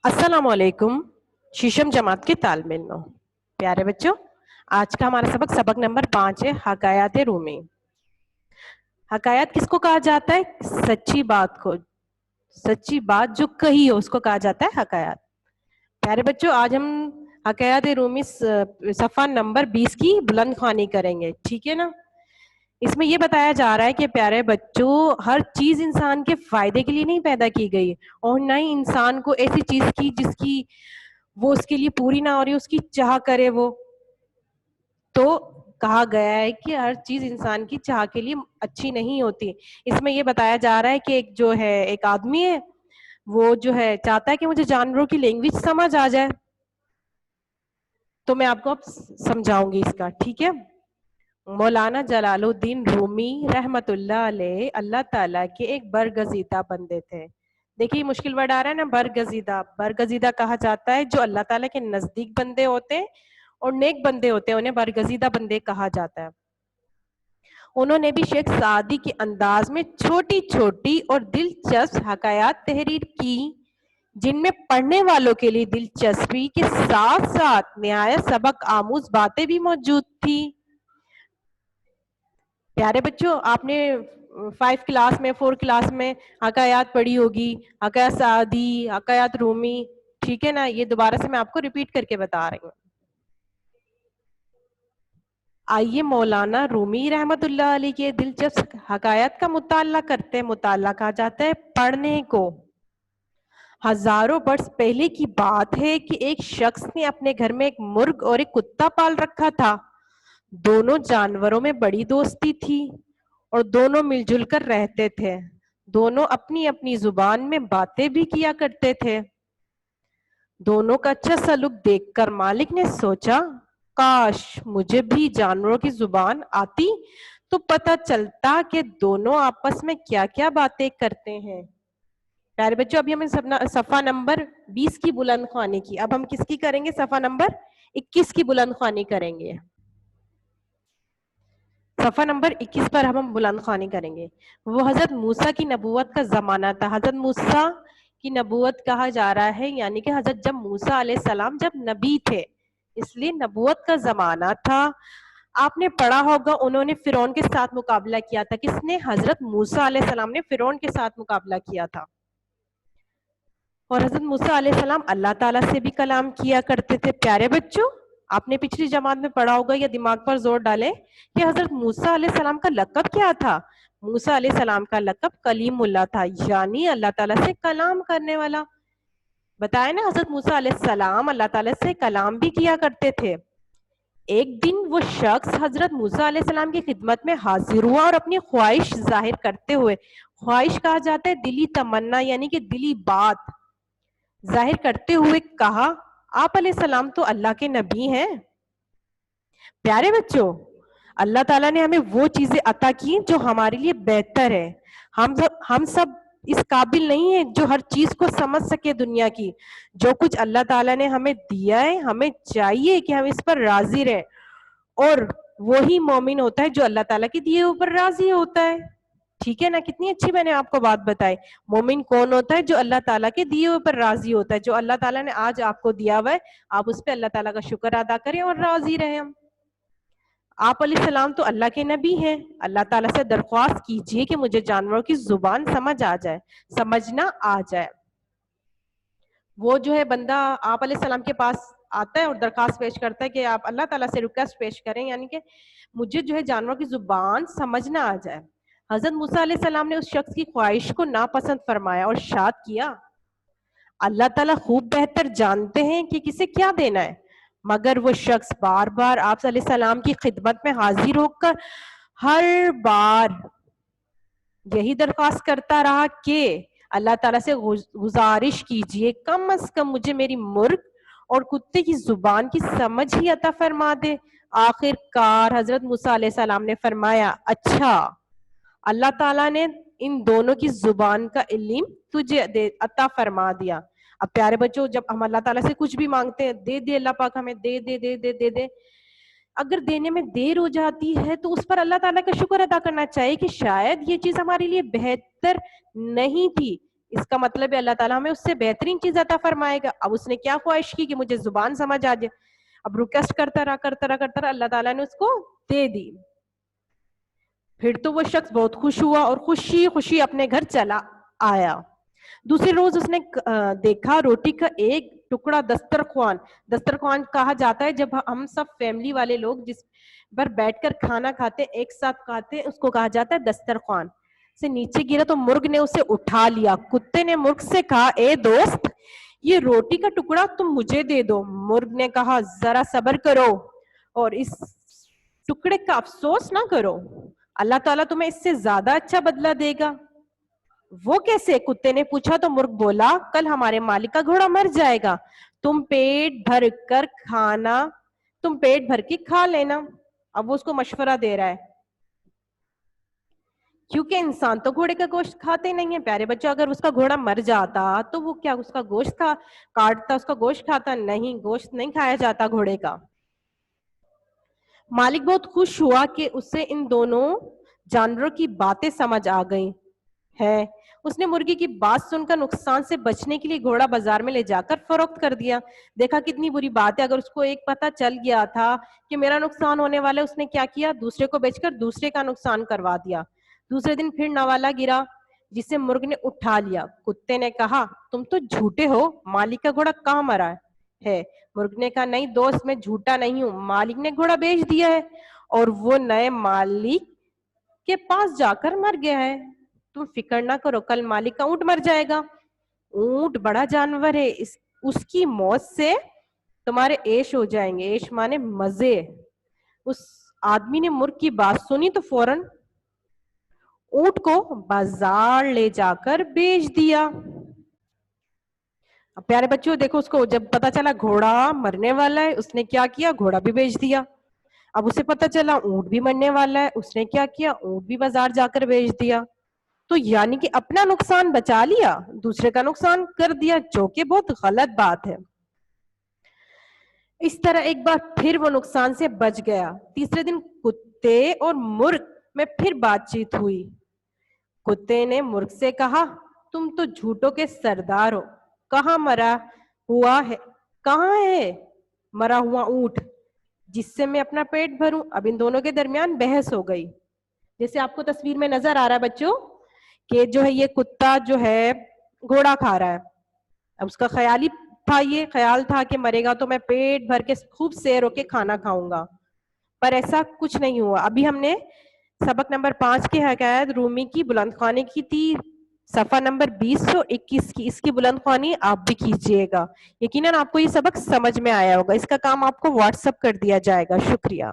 अस्सलाम वालेकुम। शीशम जमात के तालिब इल्मों, प्यारे बच्चों, आज का हमारा सबक नंबर 5 है, हकायात रूमी। हकायात किसको कहा जाता है? सच्ची बात को, सच्ची बात जो कही हो उसको कहा जाता है हकायात। प्यारे बच्चों, आज हम हकायात रूमी सफ़ा नंबर 20 की बुलंद ख्वानी करेंगे, ठीक है ना। इसमें ये बताया जा रहा है कि प्यारे बच्चों, हर चीज इंसान के फायदे के लिए नहीं पैदा की गई और ना ही इंसान को ऐसी चीज की जिसकी वो उसके लिए पूरी ना हो रही उसकी चाह करे। वो तो कहा गया है कि हर चीज इंसान की चाह के लिए अच्छी नहीं होती। इसमें ये बताया जा रहा है कि एक जो है एक आदमी है, वो जो है चाहता है कि मुझे जानवरों की लैंग्वेज समझ आ जाए। तो मैं आपको अब समझाऊंगी इसका, ठीक है। मौलाना जलालुद्दीन रूमी रहमतुल्लाह अलैह अल्लाह ताला के एक बरगजीदा बंदे थे। देखिए मुश्किल वर्ड आ रहा है ना, बरगजीदा। बरगजीदा कहा जाता है जो अल्लाह ताला के नजदीक बंदे होते हैं और नेक बंदे होते हैं, उन्हें बरगजीदा बंदे कहा जाता है। उन्होंने भी शेख सादी के अंदाज में छोटी छोटी और दिलचस्प हकायात तहरीर की, जिनमें पढ़ने वालों के लिए दिलचस्पी के साथ साथ निहायत सबक आमूज बातें भी मौजूद थी। प्यारे बच्चों, आपने 5 क्लास में 4 क्लास में हकायात पढ़ी होगी, हकायात सादी, हकायात रूमी, ठीक है ना। ये दोबारा से मैं आपको रिपीट करके बता रही हूँ। आइए मौलाना रूमी रहमतुल्लाह अलैह के दिलचस्प हकायात का मुताला करते हैं। मुताला कहा जाता है पढ़ने को। हजारों वर्ष पहले की बात है कि एक शख्स ने अपने घर में एक मुर्ग और एक कुत्ता पाल रखा था। दोनों जानवरों में बड़ी दोस्ती थी और दोनों मिलजुल कर रहते थे। दोनों अपनी अपनी जुबान में बातें भी किया करते थे। दोनों का अच्छा सलूक देखकर मालिक ने सोचा, काश मुझे भी जानवरों की जुबान आती तो पता चलता कि दोनों आपस में क्या क्या बातें करते हैं। प्यारे बच्चों, अभी हमें सफा नंबर 20 की बुलंद ख्वानी की, अब हम किसकी करेंगे? सफा नंबर 21 की बुलंद ख्वानी करेंगे। सफा नंबर 21 पर हम बुलंद ख्वानी करेंगे। वो हजरत मूसा की नबूवत का जमाना था। हजरत मूसा की नबूवत कहा जा रहा है, यानी कि हजरत जब मूसा अलैहिस्सलाम जब नबी थे, इसलिए नबूवत का जमाना था। आपने पढ़ा होगा उन्होंने फिरौन के साथ मुकाबला किया था। किसने? हजरत मूसा अलैहिस्सलाम ने फिरौन के साथ मुकाबला किया था। और हजरत मूसा अलैहिस्सलाम अल्लाह ताला से भी कलाम किया करते थे। प्यारे बच्चों, आपने पिछली जमात में पढ़ा होगा या दिमाग पर जोर डालें कि हजरत मूसा अलैहिस्सलाम का लक़ब क्या था? मूसा अलैहिस्सलाम का लक़ब कलीमुल्लाह था, यानी अल्लाह ताला से कलाम करने वाला। बताया ना, हजरत मूसा अलैहिस्सलाम अल्लाह ताला से कलाम भी किया करते थे। एक दिन वो शख्स हजरत मूसा अलैहिस्सलाम की खिदमत में हाजिर हुआ और अपनी ख्वाहिश जाहिर करते हुए, ख्वाहिश कहा जाता है दिली तमन्ना यानी कि दिली बात जाहिर करते हुए कहा, आप अलैहिस्सलाम तो अल्लाह के नबी हैं। प्यारे बच्चों, अल्लाह ताला ने हमें वो चीजें अता की जो हमारे लिए बेहतर है। हम सब इस काबिल नहीं है जो हर चीज को समझ सके दुनिया की। जो कुछ अल्लाह ताला ने हमें दिया है, हमें चाहिए कि हम इस पर राजी रहे, और वही मोमिन होता है जो अल्लाह ताला के दिए ऊपर राजी होता है। ठीक है ना, कितनी अच्छी मैंने आपको बात बताई। मोमिन कौन होता है? जो अल्लाह ताला के दिए ऊपर राजी होता है। जो अल्लाह ताला ने आज आपको दिया हुआ है, आप उस पर अल्लाह ताला का शुक्र अदा करें और राजी रहें। हम आप अलैहिस्सलाम तो अल्लाह के नबी हैं। अल्लाह ताला से दरख्वास्त कीजिए कि मुझे जानवरों की जुबान समझ आ जाए, समझना आ जाए। वो जो है बंदा आप अलैहिस्सलाम के पास आता है और दरखास्त पेश करता है कि आप अल्लाह ताला से रिक्वेस्ट पेश करें, यानी कि मुझे जो है जानवरों की जुबान समझना आ जाए। हजरत मूसा अलैहिस्सलाम ने उस शख्स की ख्वाहिश को नापसंद फरमाया और शाद किया, अल्लाह ताला खूब बेहतर जानते हैं कि किसे क्या देना है। मगर वो शख्स बार बार आप सल्लल्लाहु की खिदमत में हाजिर होकर हर बार यही दरख्वास्त करता रहा कि अल्लाह ताला से गुजारिश कीजिए, कम अज कम मुझे मेरी मुर्ग और कुत्ते की जुबान की समझ ही अता फरमा दे। आखिरकार हजरत मूसा अलैहिस्सलाम ने फरमाया, अच्छा, अल्लाह ताला ने इन दोनों की जुबान का इल्म तुझे दे अता फरमा दिया। अब प्यारे बच्चों, जब हम अल्लाह ताला से कुछ भी मांगते हैं, दे दे अल्लाह पाक हमें, दे दे दे दे दे दे। अगर देने में देर हो जाती है तो उस पर अल्लाह ताला का शुक्र अदा करना चाहिए कि शायद ये चीज हमारे लिए बेहतर नहीं थी, اس کا مطلب ہے اللہ تعالیٰ ہمیں اس سے بہترین چیز عطا فرمائے گا. اب اس نے کیا خواہش کی کہ مجھے زبان سمجھ آ جائے, اب ریکویسٹ کرتا رہا اللہ تعالیٰ نے اس کو دے دی. پھر تو وہ شخص بہت خوش ہوا اور خوشی خوشی اپنے گھر چلا آیا. دوسرے روز اس نے دیکھا روٹی کا ایک ٹکڑا دسترخوان کہا جاتا ہے جب ہم سب فیملی والے لوگ جس پر بیٹھ کر کھانا کھاتے ایک ساتھ کھاتے اس کو کہا جاتا ہے دسترخوان سے نیچے گرا تو مرغ نے اسے اٹھا لیا. کتے نے مرغ سے کہا اے دوست یہ روٹی کا ٹکڑا تم مجھے دے دو. مرغ نے کہا ذرا صبر کرو اور اس ٹکڑے کا افسوس نہ کرو, اللہ تعالیٰ تمہیں اس سے زیادہ اچھا بدلہ دے گا. وہ کیسے؟ کتے نے پوچھا تو مرغ بولا کل ہمارے مالک کا گھوڑا مر جائے گا, تم پیٹ بھر کے کھا لینا. اب وہ اس کو مشورہ دے رہا ہے کیونکہ انسان تو گھوڑے کا گوشت کھاتے نہیں ہیں. پیارے بچوں اگر اس کا گھوڑا مر جاتا تو وہ کیا اس کا گوشت کاٹتا, اس کا گوشت کھاتا؟ نہیں, گوشت نہیں کھایا جاتا گھوڑے کا. مالک بہت خوش ہوا کہ اسے ان دونوں جانوروں کی باتیں سمجھ آ گئی ہے. اس نے مرغی کی بات سن کر نقصان سے بچنے کے لیے گھوڑا بازار میں لے جا کر فروخت کر دیا. دیکھا کتنی بری بات ہے, اگر اس کو ایک پتہ چل گیا تھا کہ میرا نقصان ہونے والا ہے, اس نے کیا کیا, دوسرے کو بیچ کر دوسرے کا نقصان کروا دیا. دوسرے دن پھر نوالا گرا جسے مرغ نے اٹھا لیا. کتے نے کہا تم تو جھوٹے ہو, مالک کا گھوڑا کہاں مرا ہے؟ مرغ نے کہا نہیں دوست میں جھوٹا نہیں ہوں, مالک نے گھوڑا بیچ دیا ہے اور وہ نئے مالک کے پاس جا کر مر گیا ہے. تم فکر نہ کرو, کل مالک کا اونٹ مر جائے گا. اونٹ بڑا جانور ہے, اس کی موت سے تمہارے عیش ہو جائیں گے. عیش مانے مزے. اس آدمی نے مرغ کی بات سنی تو فوراً اونٹ کو بازار لے جا کر بیچ دیا. اب پیارے بچوں دیکھو, اس کو جب پتا چلا گھوڑا مرنے والا ہے, اس نے کیا کیا, گھوڑا بھی بیچ دیا. اب اسے پتا چلا اونٹ بھی مرنے والا ہے, اس نے کیا کیا, اونٹ بھی بازار جا کر بیچ دیا. تو یعنی کہ اپنا نقصان بچا لیا, دوسرے کا نقصان کر دیا, جو کہ بہت غلط بات ہے. اس طرح ایک بار پھر وہ نقصان سے بچ گیا. تیسرے دن کتے اور مرغ میں پھر بات چیت ہوئی. کتے نے مرغ سے کہا تم تو جھوٹوں کے سردار ہو, کہاں ہے مرا ہوا اونٹ جس سے میں اپنا پیٹ بھروں؟ اب ان دونوں کے درمیان بحث ہو گئی. جیسے آپ کو تصویر میں نظر آ رہا ہے بچوں کہ جو ہے یہ کتا جو ہے گھوڑا کھا رہا ہے. اب اس کا خیال تھا کہ مرے گا تو میں پیٹ بھر کے خوب سیر ہو کے کھانا کھاؤں گا, پر ایسا کچھ نہیں ہوا. ابھی ہم نے سبق نمبر 5 کی حکایت رومی کی بلند خوانی کی تھی, صفحہ نمبر 221 کی. اس کی بلند خوانی آپ بھی کیجئے گا. یقیناً آپ کو یہ سبق سمجھ میں آیا ہوگا. اس کا کام آپ کو واٹس ایپ کر دیا جائے گا. شکریہ.